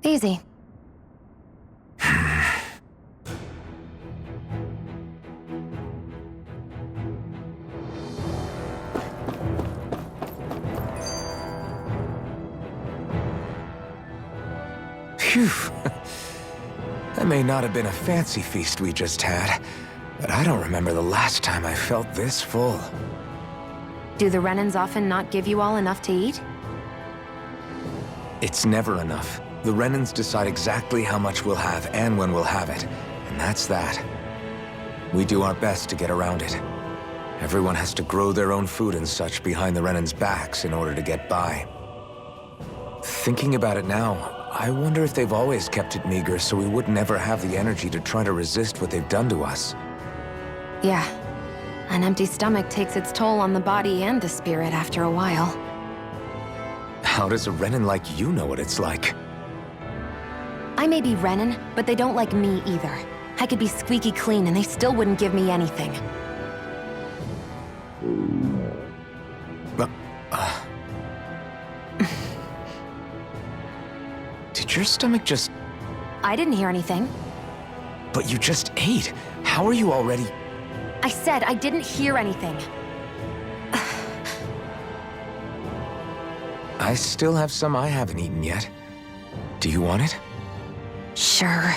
Easy. Phew. That may not have been a fancy feast we just had, but I don't remember the last time I felt this full. Do the Renans often not give you all enough to eat? It's never enough. The Renans decide exactly how much we'll have and when we'll have it, and that's that. We do our best to get around it. Everyone has to grow their own food and such behind the Renans' backs in order to get by. Thinking about it now, I wonder if they've always kept it meager so we would never have the energy to try to resist what they've done to us. Yeah. An empty stomach takes its toll on the body and the spirit after a while. How does a Renan like you know what it's like? I may be Renan, but they don't like me either. I could be squeaky clean and they still wouldn't give me anything. Did your stomach just... I didn't hear anything. But you just ate. How are you already... I said I didn't hear anything. I still have some I haven't eaten yet. Do you want it? Sure.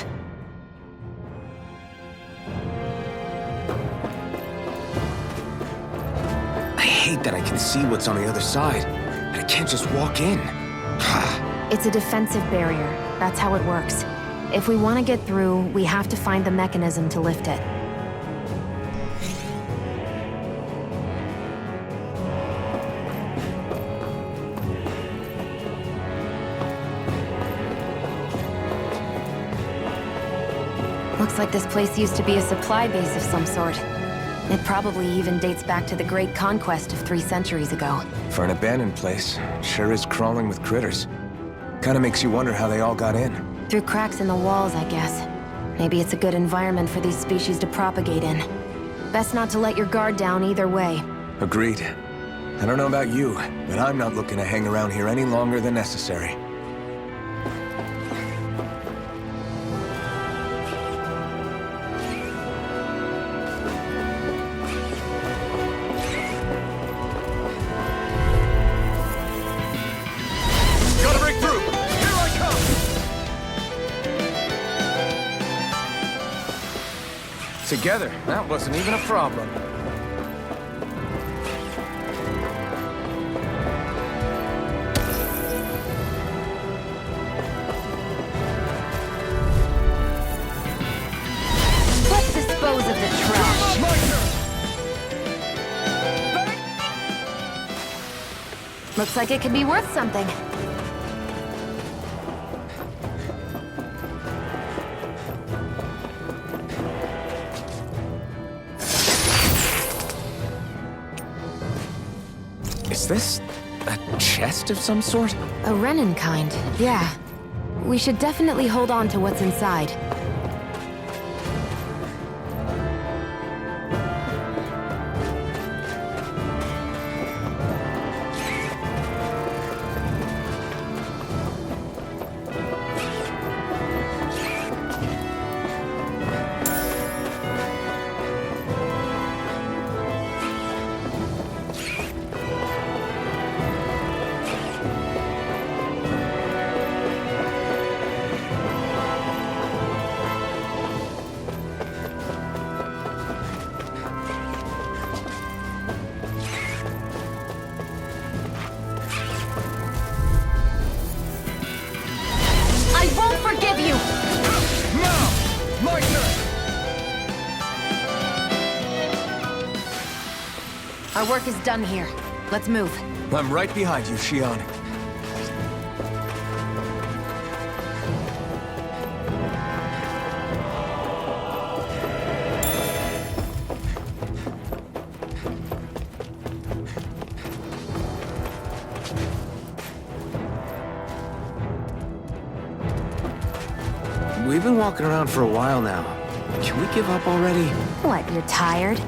I hate that I can see what's on the other side. I can't just walk in. It's a defensive barrier. That's how it works. If we want to get through, we have to find the mechanism to lift it. Looks like this place used to be a supply base of some sort. It probably even dates back to the Great Conquest of 3 centuries ago. For an abandoned place, sure is crawling with critters. Kinda makes you wonder how they all got in. Through cracks in the walls, I guess. Maybe it's a good environment for these species to propagate in. Best not to let your guard down either way. Agreed. I don't know about you, but I'm not looking to hang around here any longer than necessary. Gotta break through! Here I come! Together, that wasn't even a problem. Let's dispose of the trash. Looks like it could be worth something. Is this a chest of some sort? A Renan kind, yeah. We should definitely hold on to what's inside. I won't forgive you! Now! My turn! Our work is done here. Let's move. I'm right behind you, Shion. We've been walking around for a while now. Can we give up already? What, you're tired?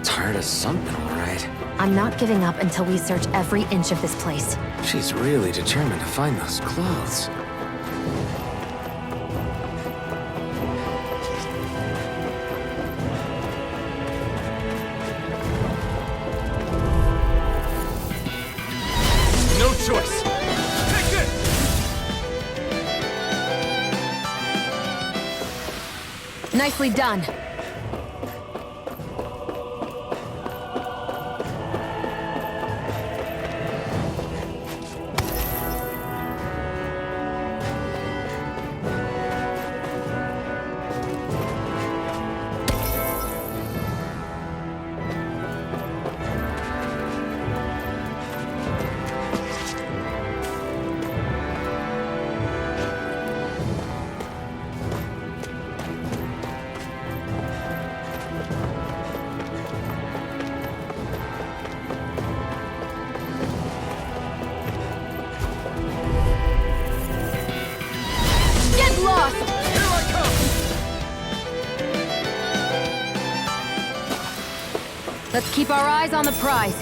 Tired of something, all right. I'm not giving up until we search every inch of this place. She's really determined to find those clothes. Nicely done. Get lost! Here I come! Let's keep our eyes on the prize.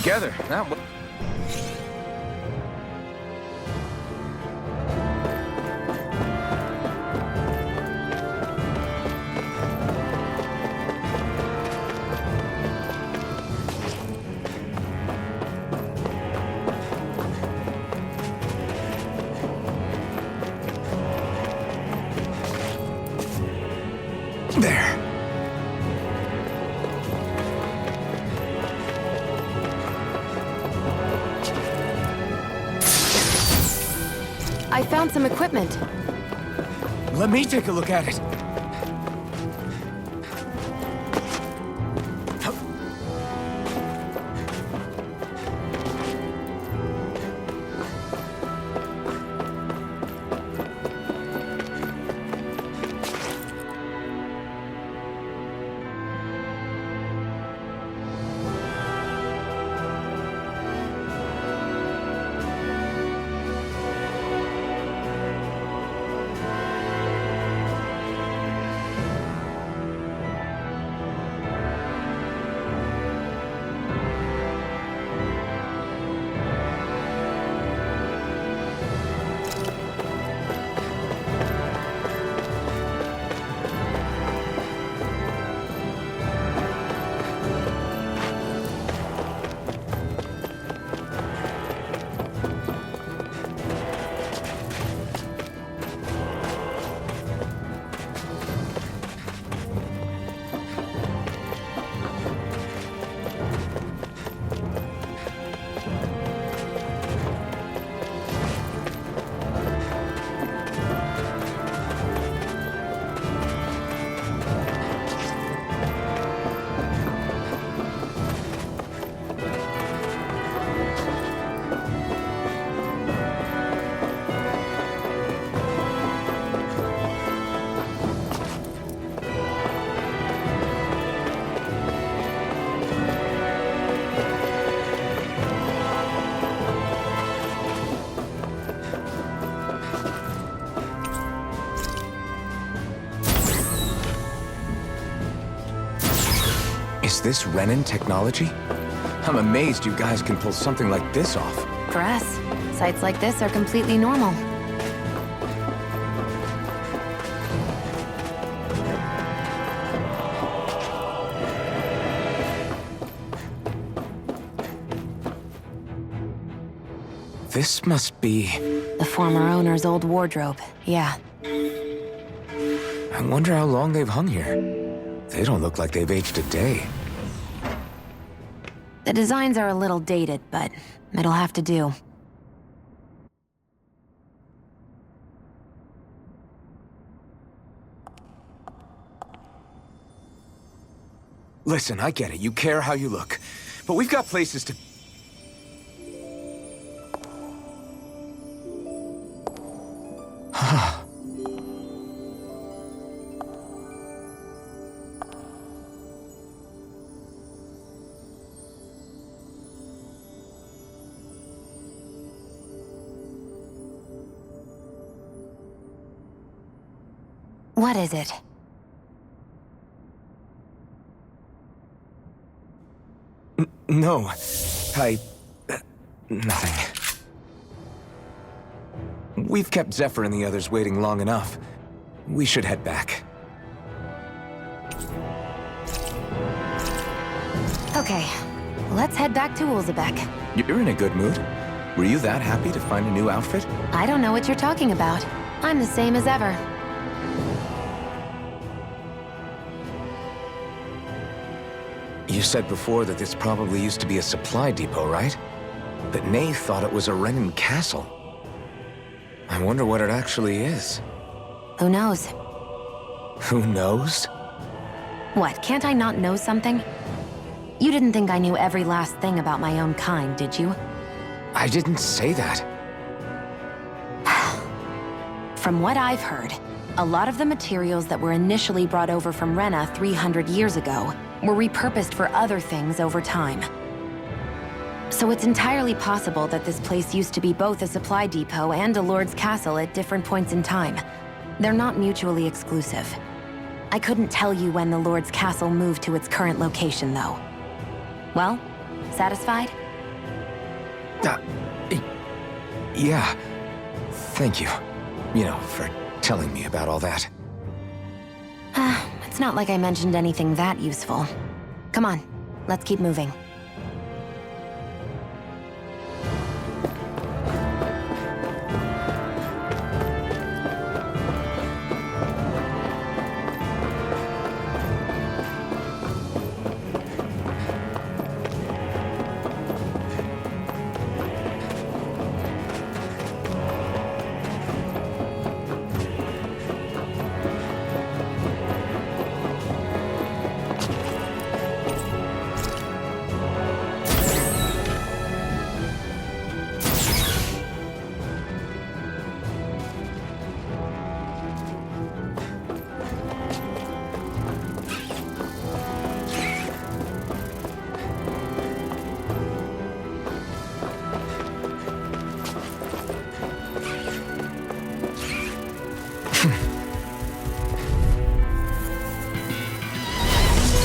together. That w- There. I found some equipment. Let me take a look at it. Is this Renan technology? I'm amazed you guys can pull something like this off. For us, sites like this are completely normal. This must be... The former owner's old wardrobe, yeah. I wonder how long they've hung here. They don't look like they've aged a day. The designs are a little dated, but it'll have to do. Listen, I get it. You care how you look. But we've got places to... What is it? No. Nothing. We've kept Zephyr and the others waiting long enough. We should head back. Okay, let's head back to Ulzebek. You're in a good mood. Were you that happy to find a new outfit? I don't know what you're talking about. I'm the same as ever. You said before that this probably used to be a supply depot, right? But Nay thought it was a Renan castle. I wonder what it actually is. Who knows? Who knows? What, can't I not know something? You didn't think I knew every last thing about my own kind, did you? I didn't say that. From what I've heard, a lot of the materials that were initially brought over from Rena 300 years ago were repurposed for other things over time. So it's entirely possible that this place used to be both a supply depot and a lord's castle at different points in time. They're not mutually exclusive. I couldn't tell you when the lord's castle moved to its current location, though. Well, satisfied? y- yeah. Thank you. You know, for telling me about all that. It's not like I mentioned anything that useful. Come on, let's keep moving.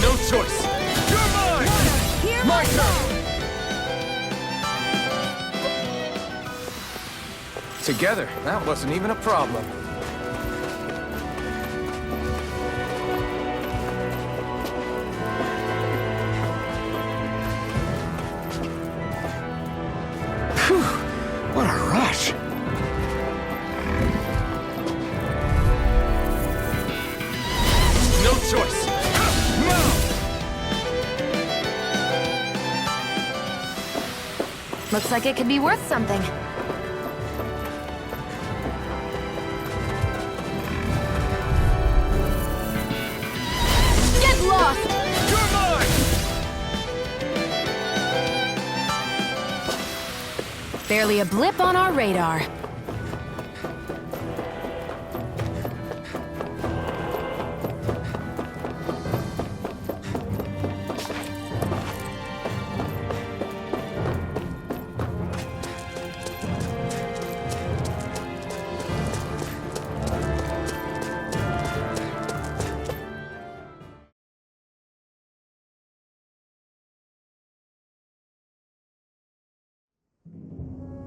No choice! You're mine! Here My turn! Together, that wasn't even a problem. Phew, what a rush! No choice! Looks like it could be worth something. Get lost! You're mine! Barely a blip on our radar.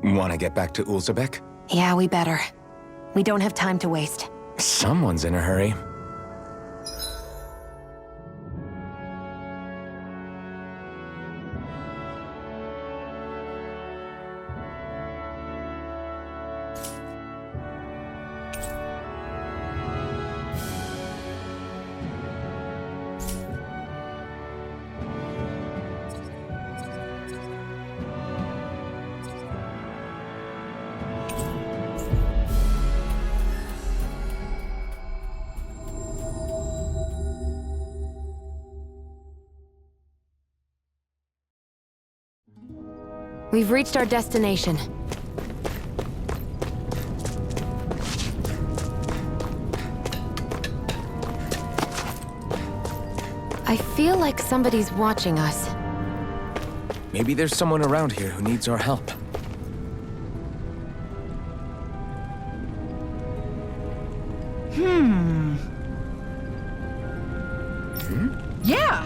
Want to get back to Ulzebek? Yeah, we better. We don't have time to waste. Someone's in a hurry. We've reached our destination. I feel like somebody's watching us. Maybe there's someone around here who needs our help. Yeah!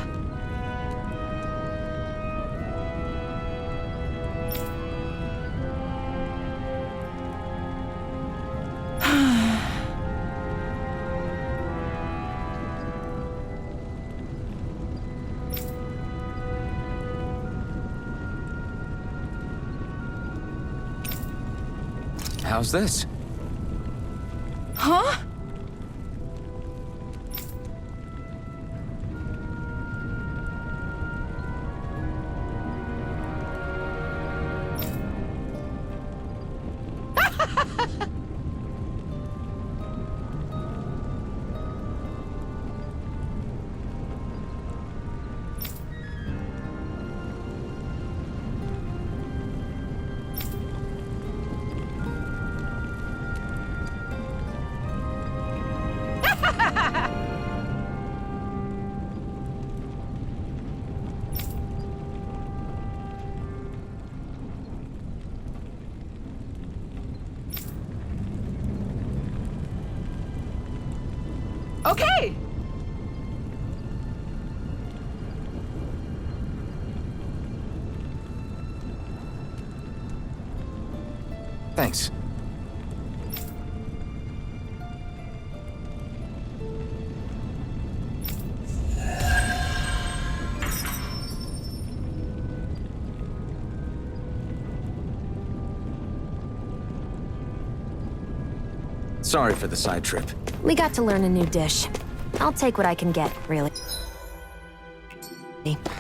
How's this? Huh? Okay! Thanks. Sorry for the side trip. We got to learn a new dish. I'll take what I can get, really.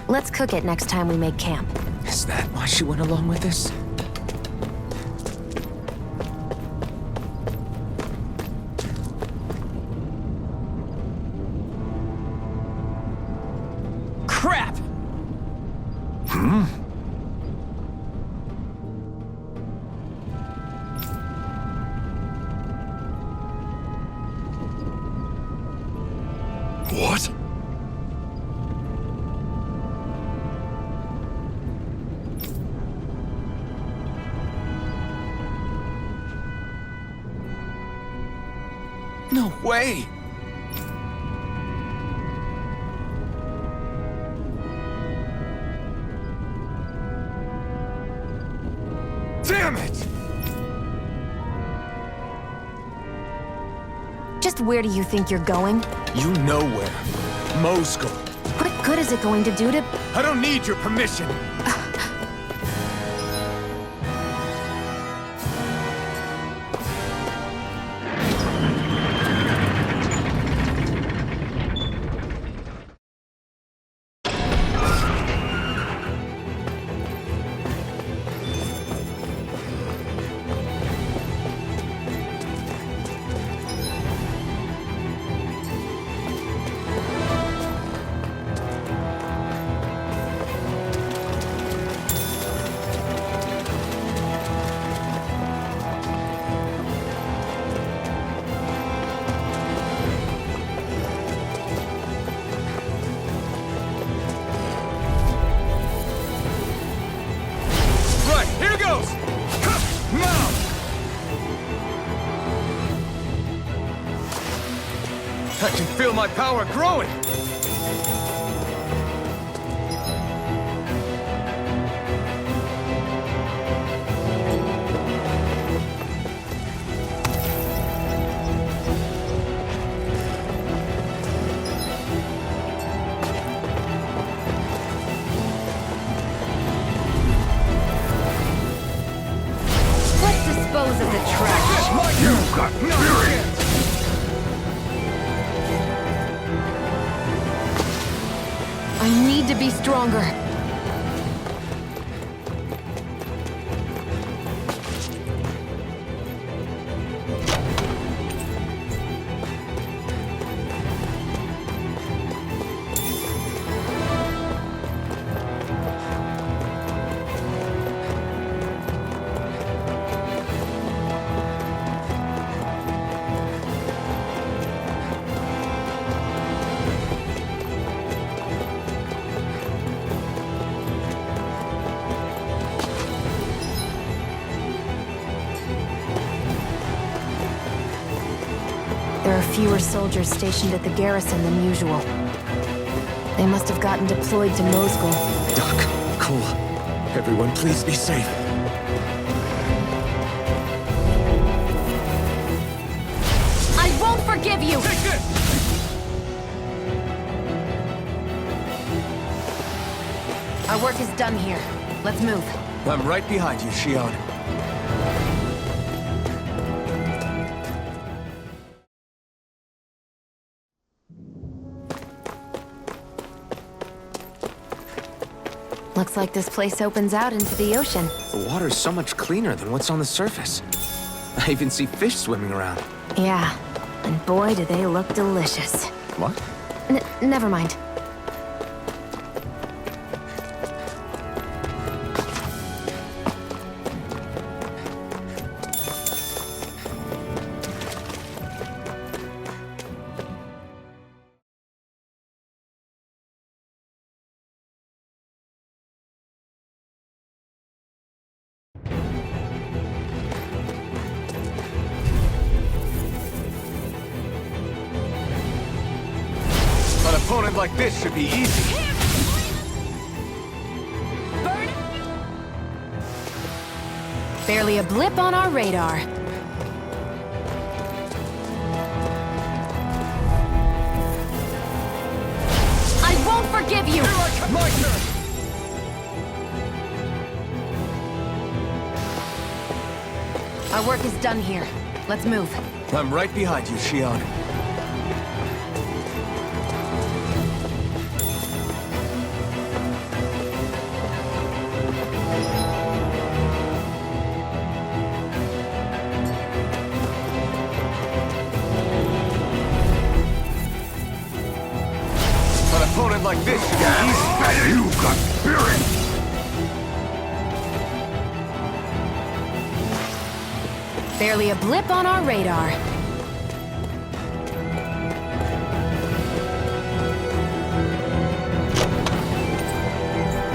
Let's cook it next time we make camp. Is that why she went along with this? Crap! What? No way! Damn it! Just where do you think you're going? You know where. Moscow. What good is it going to do to... I don't need your permission. Here goes! Now! I can feel my power growing! Dispose of the trash. You've got fury! I need to be stronger. There are fewer soldiers stationed at the garrison than usual. They must have gotten deployed to Moscow. Doc, Cole, everyone please be safe. I won't forgive you! Take this! Our work is done here. Let's move. I'm right behind you, Shion. Looks like this place opens out into the ocean. The water's so much cleaner than what's on the surface. I even see fish swimming around. Yeah, and boy do they look delicious. What? Never mind. An opponent like this should be easy. Barely a blip on our radar. I won't forgive you! My turn! Our work is done here. Let's move. I'm right behind you, Shion. An opponent like this should be easy. You got spirit! Barely a blip on our radar.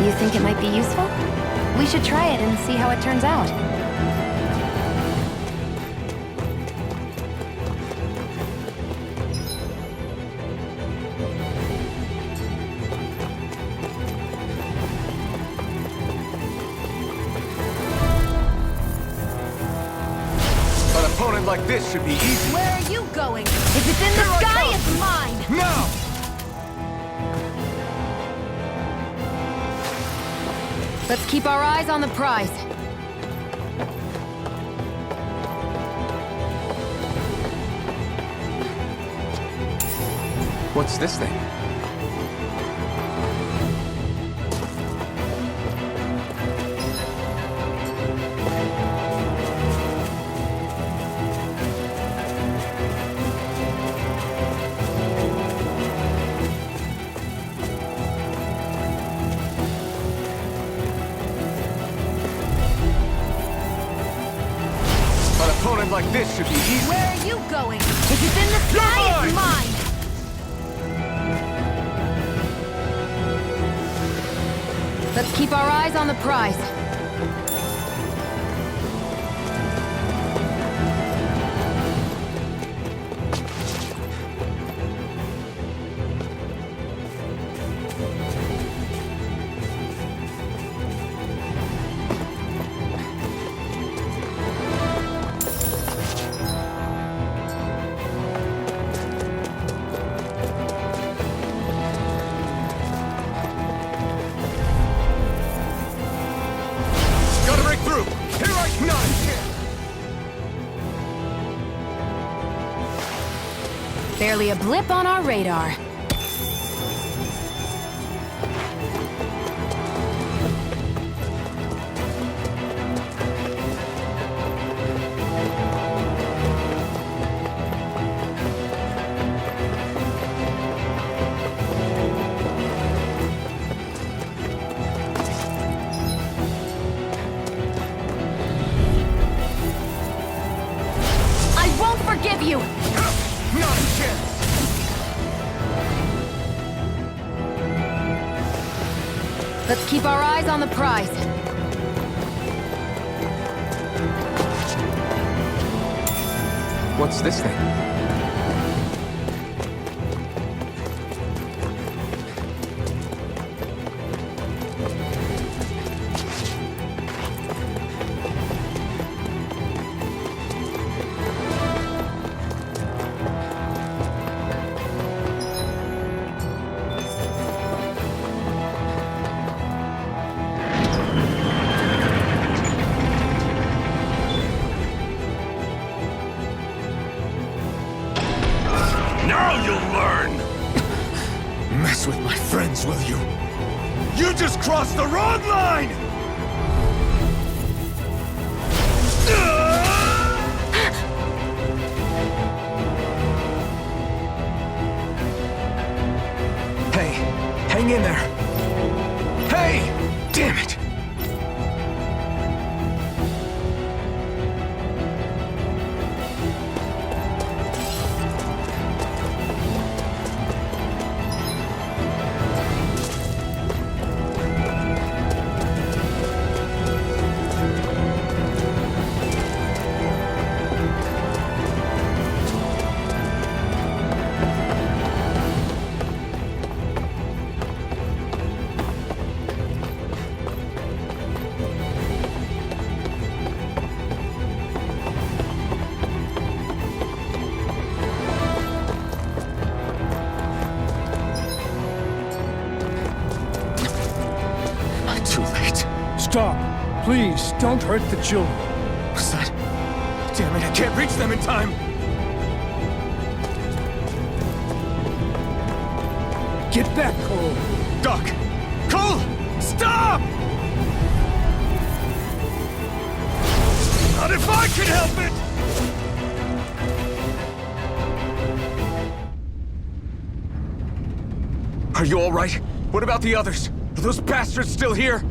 You think it might be useful? We should try it and see how it turns out. An opponent like this should be easy. Where are you going? If it's in the Here I sky, come. it's mine! Now! Let's keep our eyes on the prize. What's this thing? An opponent like this should be easy. Where are you going? If it's in the sky, it's mine! Let's keep our eyes on the prize. Gotta break through! Here I come! Barely a blip on our radar. I won't forgive you! Not a chance! Let's keep our eyes on the prize. What's this thing? Now you'll learn! Mess with my friends, will you? You just crossed the wrong line! Hey, hang in there! Hey! Damn it! Stop. Please, don't hurt the children. What's that? Damn it, I can't reach them in time! Get back, Cole. Doc! Cole! Stop! Not if I can help it! Are you all right? What about the others? Are those bastards still here?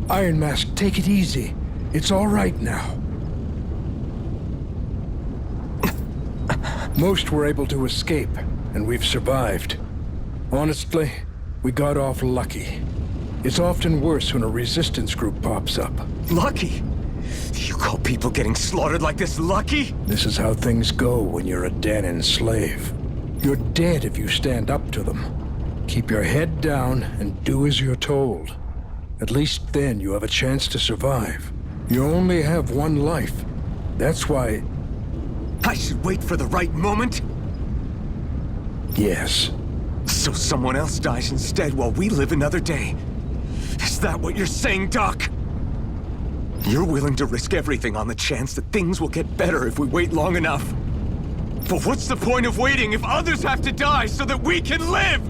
Iron Mask, take it easy. It's all right now. Most were able to escape, and we've survived. Honestly, we got off lucky. It's often worse when a resistance group pops up. Lucky? You call people getting slaughtered like this lucky? This is how things go when you're a Danan slave. You're dead if you stand up to them. Keep your head down and do as you're told. At least then you have a chance to survive. You only have one life. That's why... I should wait for the right moment? Yes. So someone else dies instead while we live another day. Is that what you're saying, Doc? You're willing to risk everything on the chance that things will get better if we wait long enough. But what's the point of waiting if others have to die so that we can live?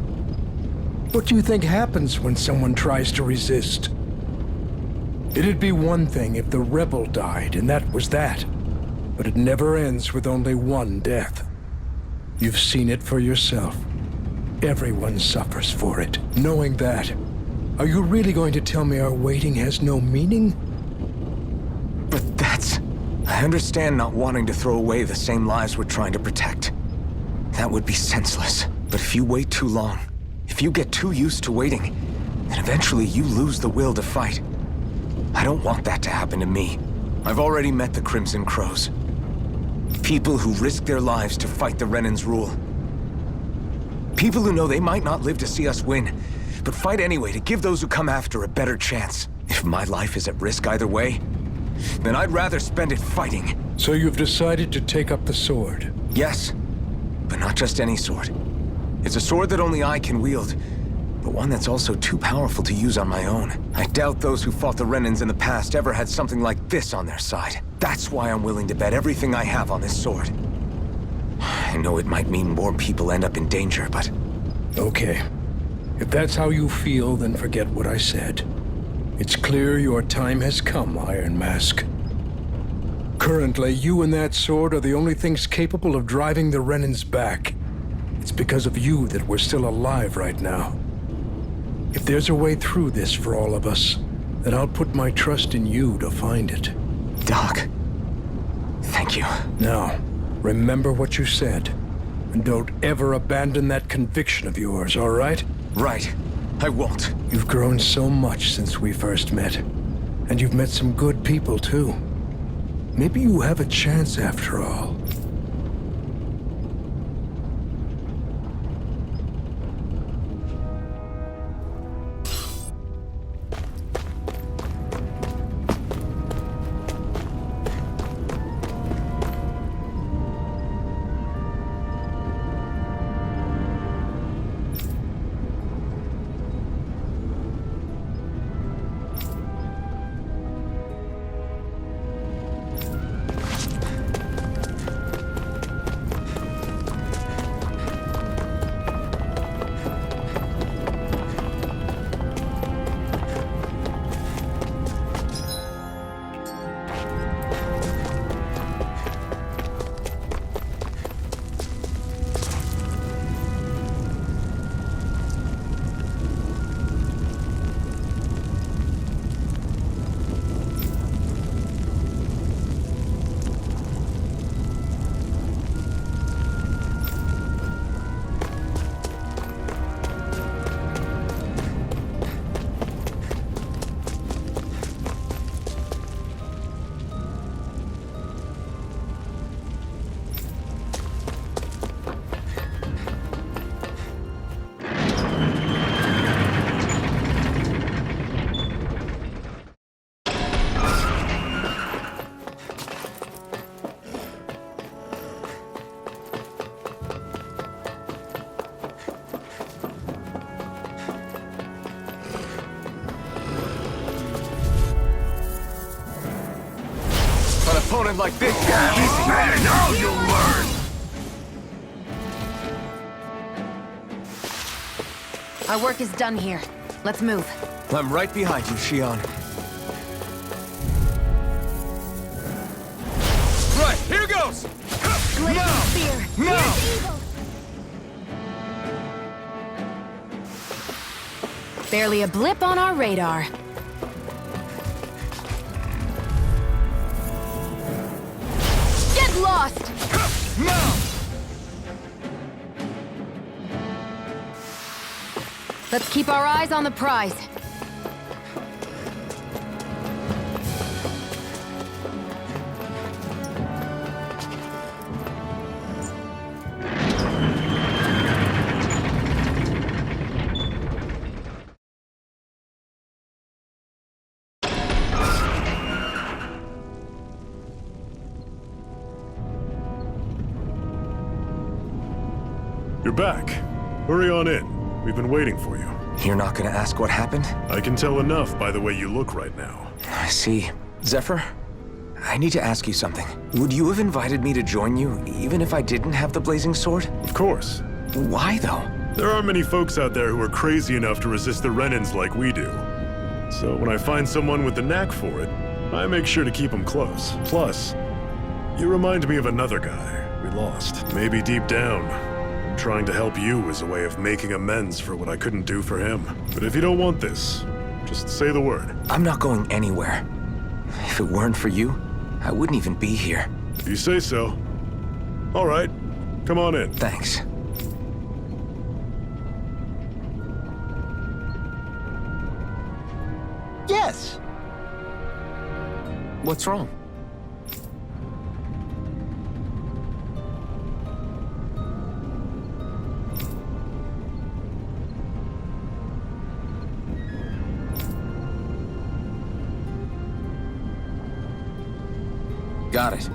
What do you think happens when someone tries to resist? It'd be one thing if the rebel died, and that was that. But it never ends with only one death. You've seen it for yourself. Everyone suffers for it. Knowing that, are you really going to tell me our waiting has no meaning? But that's... I understand not wanting to throw away the same lives we're trying to protect. That would be senseless. But if you wait too long, if you get too used to waiting, then eventually you lose the will to fight. I don't want that to happen to me. I've already met the Crimson Crows. People who risk their lives to fight the Renan's rule. People who know they might not live to see us win, but fight anyway to give those who come after a better chance. If my life is at risk either way, then I'd rather spend it fighting. So you've decided to take up the sword? Yes, but not just any sword. It's a sword that only I can wield, but one that's also too powerful to use on my own. I doubt those who fought the Renans in the past ever had something like this on their side. That's why I'm willing to bet everything I have on this sword. I know it might mean more people end up in danger, but... Okay. If that's how you feel, then forget what I said. It's clear your time has come, Iron Mask. Currently, you and that sword are the only things capable of driving the Renans back. It's because of you that we're still alive right now. If there's a way through this for all of us, then I'll put my trust in you to find it. Doc, thank you. Now, remember what you said, and don't ever abandon that conviction of yours, all right? Right. I won't. You've grown so much since we first met, and you've met some good people, too. Maybe you have a chance after all. opponent like this. Now you'll learn! Our work is done here. Let's move. I'm right behind you, Shion. Right, here goes! Blazing spear. No! Here's evil. Barely a blip on our radar. Get lost! No! Let's keep our eyes on the prize. You're back. Hurry on in. We've been waiting for you. You're not gonna ask what happened? I can tell enough by the way you look right now. I see. Zephyr, I need to ask you something. Would you have invited me to join you, even if I didn't have the blazing sword? Of course. Why, though? There aren't many folks out there who are crazy enough to resist the Renans like we do. So when I find someone with the knack for it, I make sure to keep them close. Plus, you remind me of another guy we lost. Maybe deep down, trying to help you is a way of making amends for what I couldn't do for him. But if you don't want this, just say the word. I'm not going anywhere. If it weren't for you, I wouldn't even be here. If you say so. All right, come on in. Thanks. Yes. What's wrong? Got it.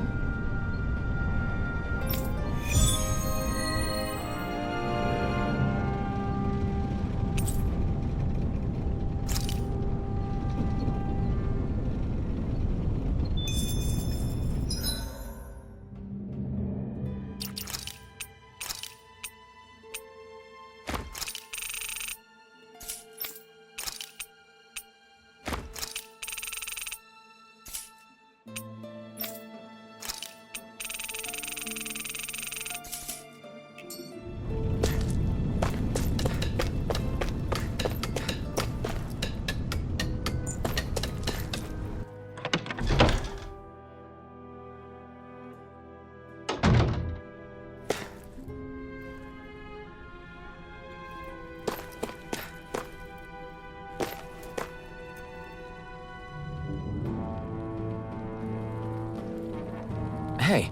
Hey.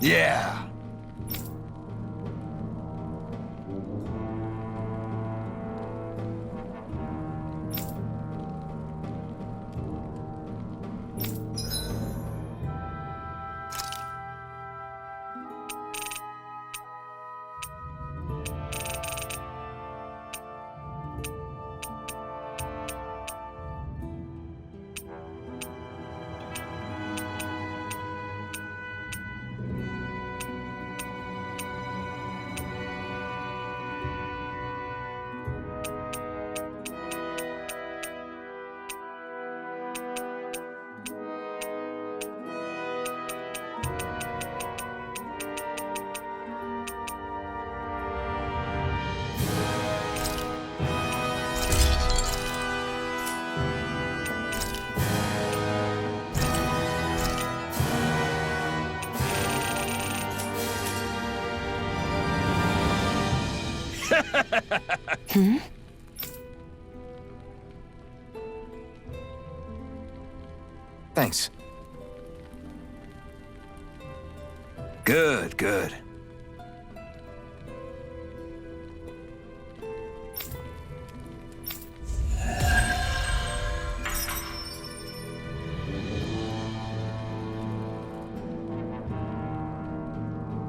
Yeah. Thanks. Good, good.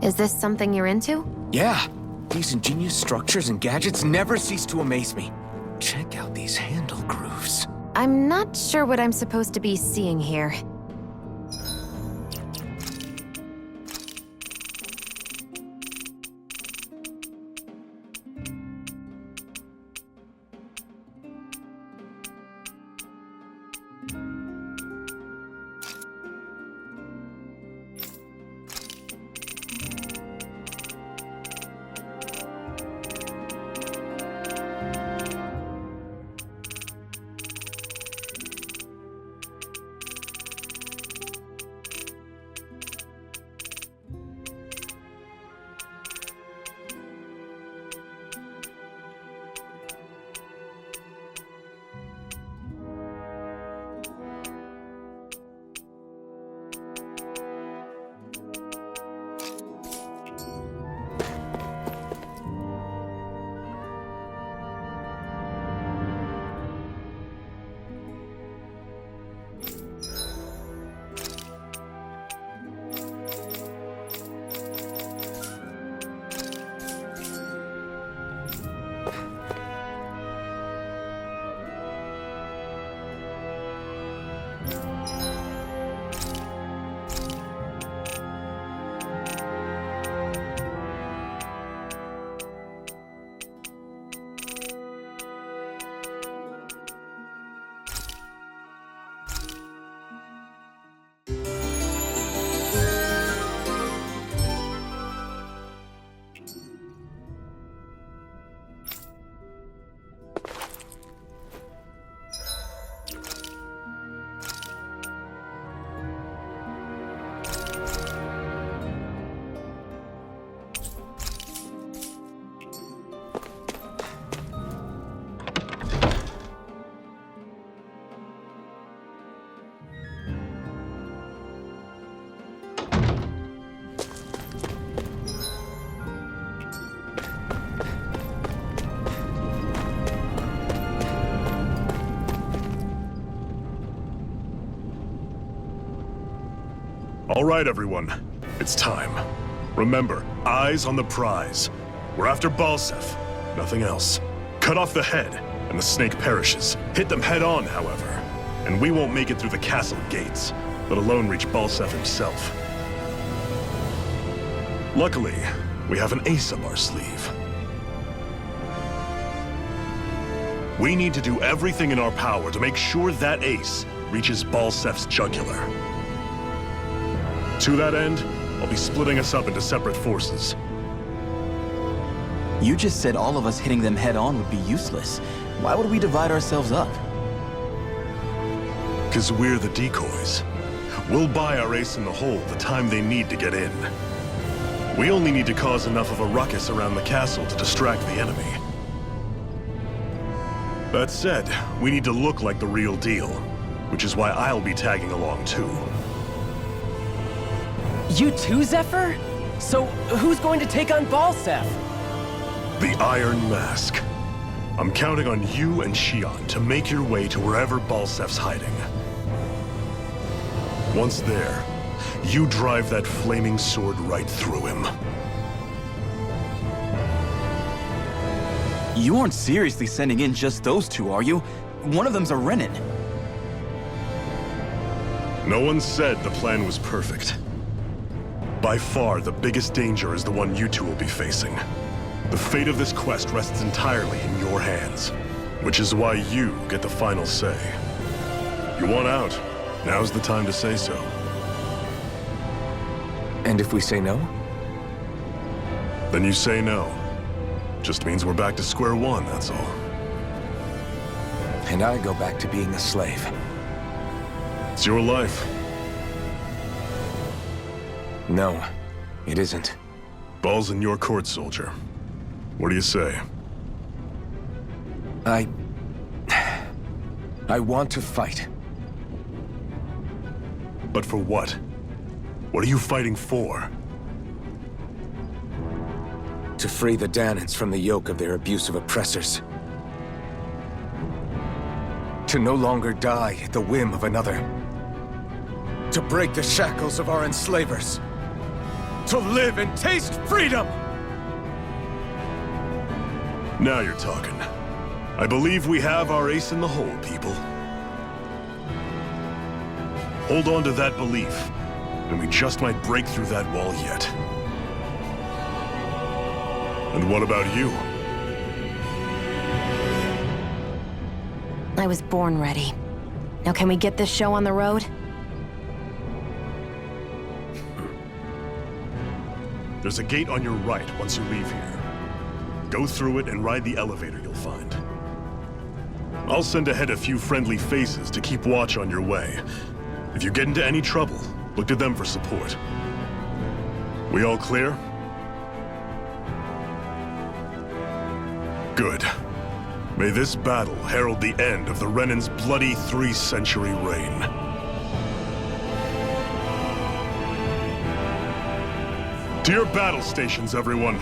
Is this something you're into? Yeah. These ingenious structures and gadgets never cease to amaze me. Check out these handle grooves. I'm not sure what I'm supposed to be seeing here. All right, everyone. It's time. Remember, eyes on the prize. We're after Balseph. Nothing else. Cut off the head, and the snake perishes. Hit them head on, however. And we won't make it through the castle gates, let alone reach Balseph himself. Luckily, we have an ace up our sleeve. We need to do everything in our power to make sure that ace reaches Balseph's jugular. To that end, I'll be splitting us up into separate forces. You just said all of us hitting them head-on would be useless. Why would we divide ourselves up? Because we're the decoys. We'll buy our ace in the hole the time they need to get in. We only need to cause enough of a ruckus around the castle to distract the enemy. That said, we need to look like the real deal, which is why I'll be tagging along too. You too, Zephyr? So, who's going to take on Balseph? The Iron Mask. I'm counting on you and Xion to make your way to wherever Balseph's hiding. Once there, you drive that flaming sword right through him. You aren't seriously sending in just those two, are you? One of them's a Renin. No one said the plan was perfect. By far, the biggest danger is the one you two will be facing. The fate of this quest rests entirely in your hands, which is why you get the final say. You want out, now's the time to say so. And if we say no? Then you say no. Just means we're back to square one, that's all. And I go back to being a slave. It's your life. No, it isn't. Ball's in your court, soldier. What do you say? I want to fight. But for what? What are you fighting for? To free the Dahnans from the yoke of their abusive oppressors. To no longer die at the whim of another. To break the shackles of our enslavers. To live and taste freedom! Now you're talking. I believe we have our ace in the hole, people. Hold on to that belief, and we just might break through that wall yet. And what about you? I was born ready. Now can we get this show on the road? There's a gate on your right once you leave here. Go through it and ride the elevator you'll find. I'll send ahead a few friendly faces to keep watch on your way. If you get into any trouble, look to them for support. We all clear? Good. May this battle herald the end of the Renan's bloody 3-century reign. To your battle stations, everyone!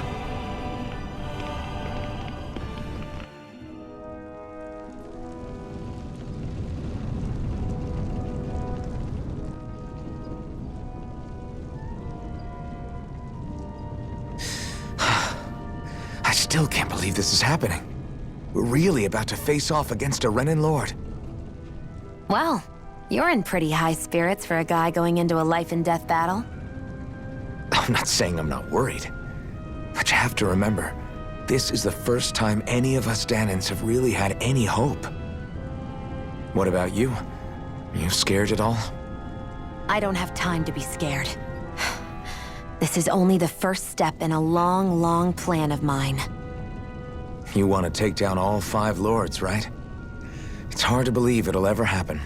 I still can't believe this is happening. We're really about to face off against a Renin Lord. Well, you're in pretty high spirits for a guy going into a life-and-death battle. I'm not saying I'm not worried. But you have to remember, this is the first time any of us Dahnans have really had any hope. What about you? Are you scared at all? I don't have time to be scared. This is only the first step in a long, long plan of mine. You want to take down all 5 lords, right? It's hard to believe it'll ever happen.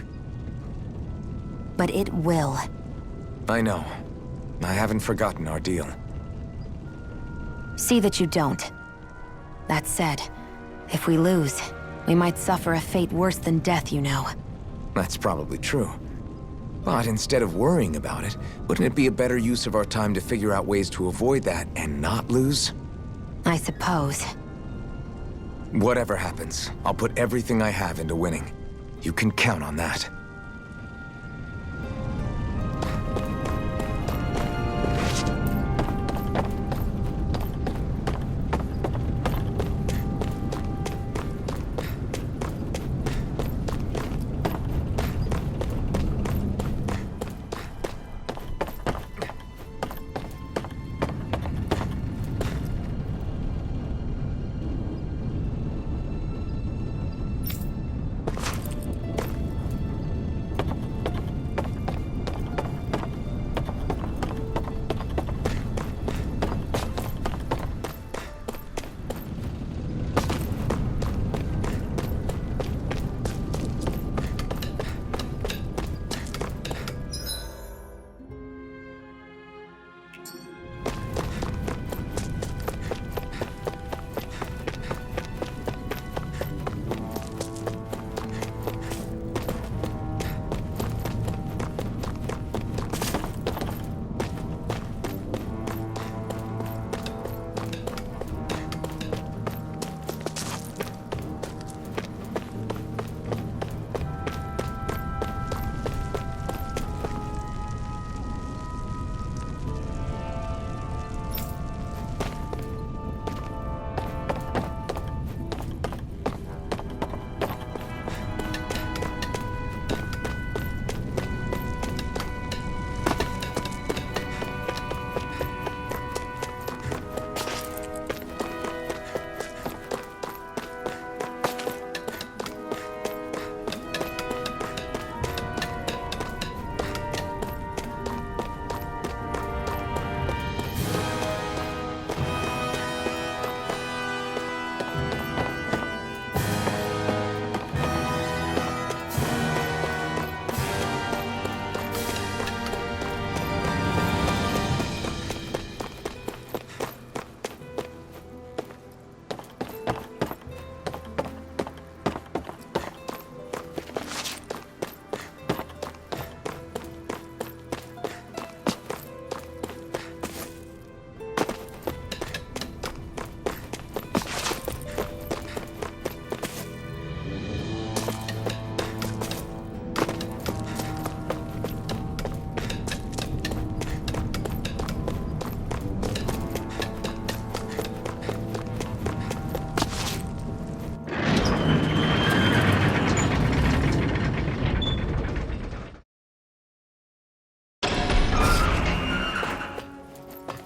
But it will. I know. I haven't forgotten our deal. See that you don't. That said, if we lose, we might suffer a fate worse than death, you know. That's probably true. But instead of worrying about it, wouldn't it be a better use of our time to figure out ways to avoid that and not lose? I suppose. Whatever happens, I'll put everything I have into winning. You can count on that.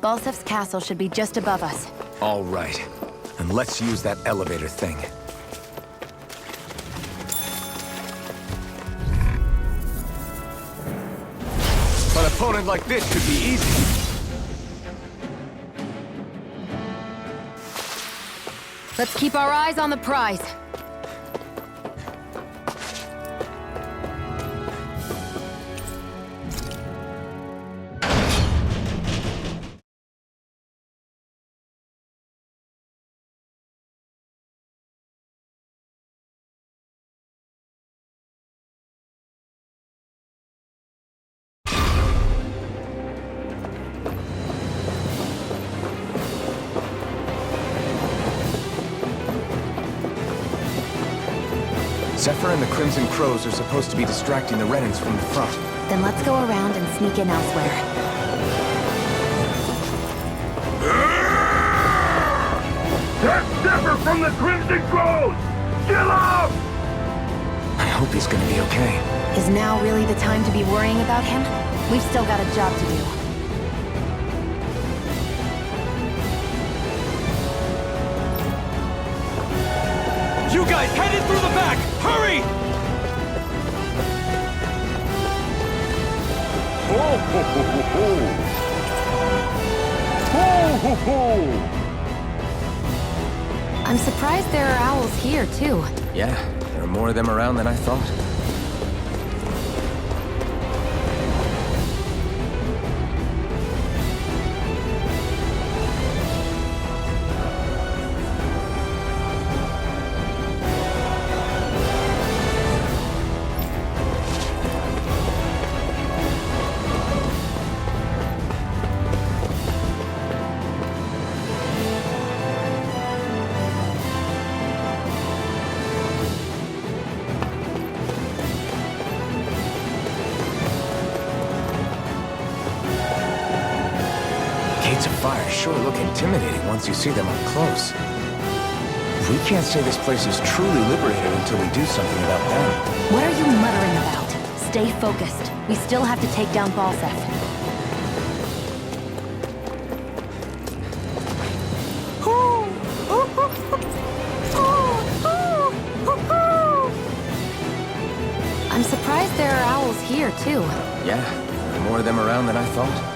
Balsef's castle should be just above us. All right. And let's use that elevator thing. An opponent like this should be easy. Let's keep our eyes on the prize. Zephyr and the Crimson Crows are supposed to be distracting the Renans from the front. Then let's go around and sneak in elsewhere. That's Zephyr from the Crimson Crows! Kill him! I hope he's gonna be okay. Is now really the time to be worrying about him? We've still got a job to do. You guys headed through the back! Hurry! Ho ho ho ho ho! Ho ho ho! I'm surprised there are owls here, too. Yeah, there are more of them around than I thought. Gates of Fire sure look intimidating once you see them up close. We can't say this place is truly liberated until we do something about them. What are you muttering about? Stay focused. We still have to take down Balsef. I'm surprised there are owls here, too. Yeah, there are more of them around than I thought.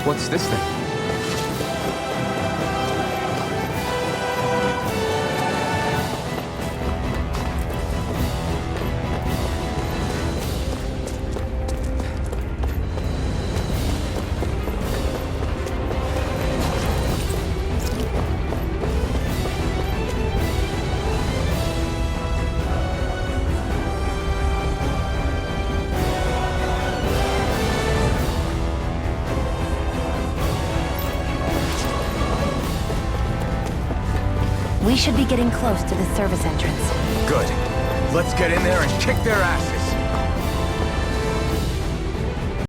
What's this thing? We should be getting close to the service entrance. Good. Let's get in there and kick their asses.